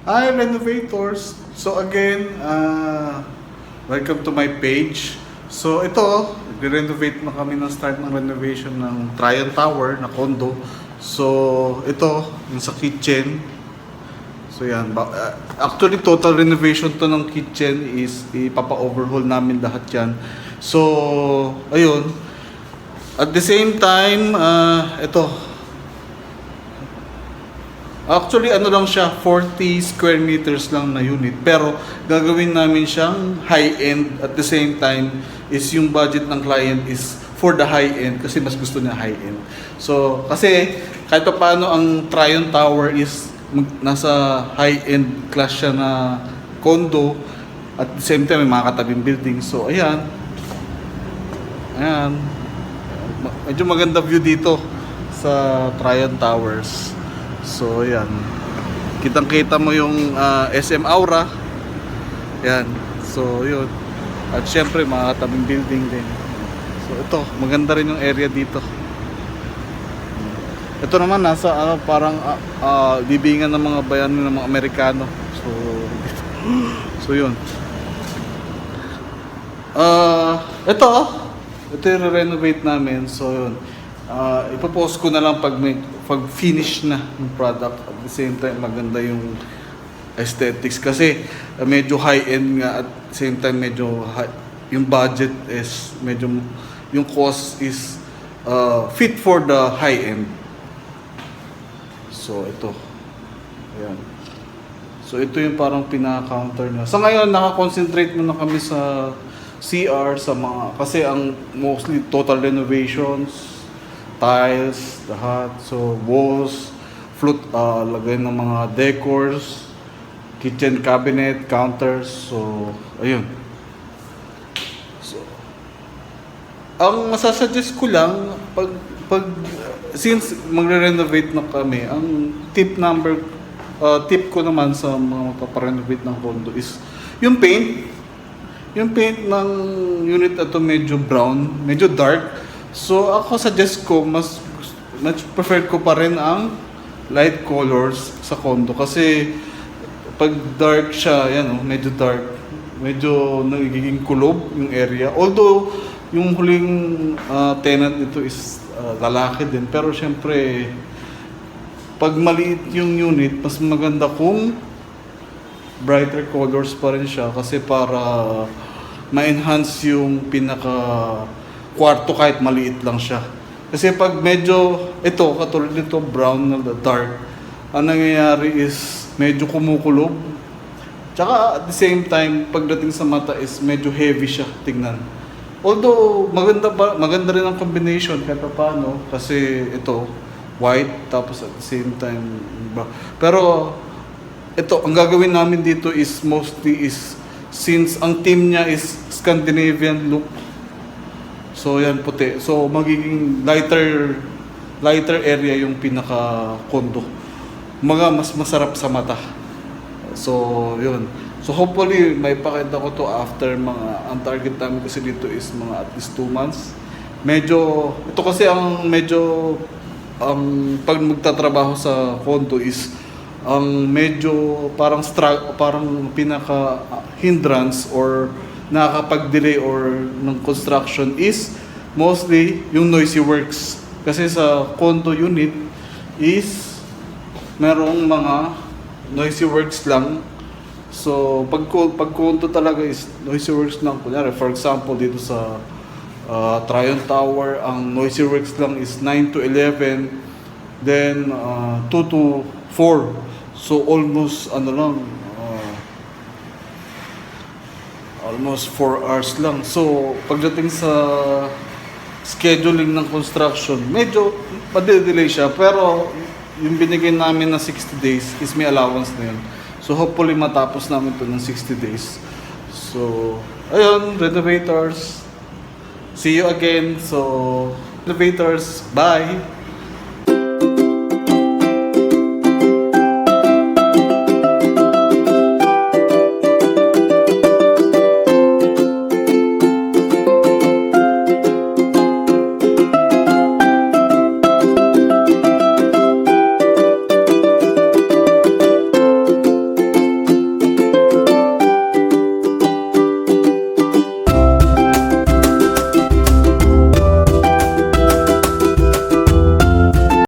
Hi, renovators! So again, welcome to my page. So ito, renovate na kami ng start ng renovation ng Tryon Tower na condo. So ito, yung sa kitchen. So yan, actually total renovation to ng kitchen is ipapa-overhaul namin lahat yan. So, ayun. At the same time, ito, actually, ano lang siya, 40 square meters lang na unit. Pero, gagawin namin siyang high-end. At the same time, is yung budget ng client is for the high-end. Kasi mas gusto niya high-end. So, kasi, kahit pa paano ang Tryon Tower is nasa high-end class siya na condo. At the same time, may mga katabing building. So, ayan. Ayan. Medyo maganda view dito sa Tryon Towers. So, yan. Kitang-kita mo yung SM Aura. Yan. So, yun. At syempre, mga katabing building din. So, ito. Maganda rin yung area dito. Ito naman, nasa parang libingan ng mga bayan ng mga Amerikano. So, dito. So, yun. Ito. Ito yung renovate namin. So, yun. Ipopost ko na lang pag finish na yung product. At the same time, maganda yung aesthetics. Kasi medyo high-end nga. At the same time, medyo yung budget is medyo, yung cost is fit for the high-end. So, ito. Ayan. So, ito yung parang pinaka-counter na. Sa ngayon, nakakonsentrate muna kami sa CR, sa mga, kasi ang mostly total renovations, tiles, lahat. So, walls, lagay ng mga decors, kitchen cabinet, counters. So, ayun. So, ang masasuggest ko lang, since magre-renovate na kami, ang tip ko naman sa mga mapaparenovate ng condo is yung paint. Yung paint ng unit na to medyo brown, medyo dark. So ako suggest ko, mas prefer ko pa rin ang light colors sa condo kasi pag dark siya, yan medyo dark, medyo nagiging kulob yung area. Although yung huling tenant nito is lalaki din, pero syempre pag maliit yung unit, mas maganda kung brighter colors pa rin siya kasi para ma-enhance yung pinaka kwarto kahit maliit lang siya. Kasi pag medyo, ito, katulad nito, brown na dark, ang nangyayari is medyo kumukulob. Tsaka at the same time, pagdating sa mata is medyo heavy siya tingnan. Although, maganda rin ang combination kahit paano, kasi ito, white, tapos at the same time, brown. Pero, ito, ang gagawin namin dito is mostly is, since ang team niya is Scandinavian look, so yan puti. So magiging lighter area yung pinaka condo. Mas masarap sa mata. So yun. So hopefully may pakita ko to after ang target namin kasi dito is mga at least 2 months. Ito kasi ang pag magtatrabaho sa condo is ang medyo parang pinaka hindrance or nakakapag-delay or ng construction is mostly yung noisy works. Kasi sa condo unit is merong mga noisy works lang. So pag condo talaga is noisy works lang. Kunyari, for example, dito sa Tryon Tower, ang noisy works lang is 9 to 11, then 2 to 4. So almost almost 4 hours lang. So, pagdating sa scheduling ng construction, medyo madidelay siya. Pero, yung binigay namin na 60 days is may allowance na yun. So, hopefully matapos namin ito ng 60 days. So, ayun, renovators. See you again. So, renovators, bye!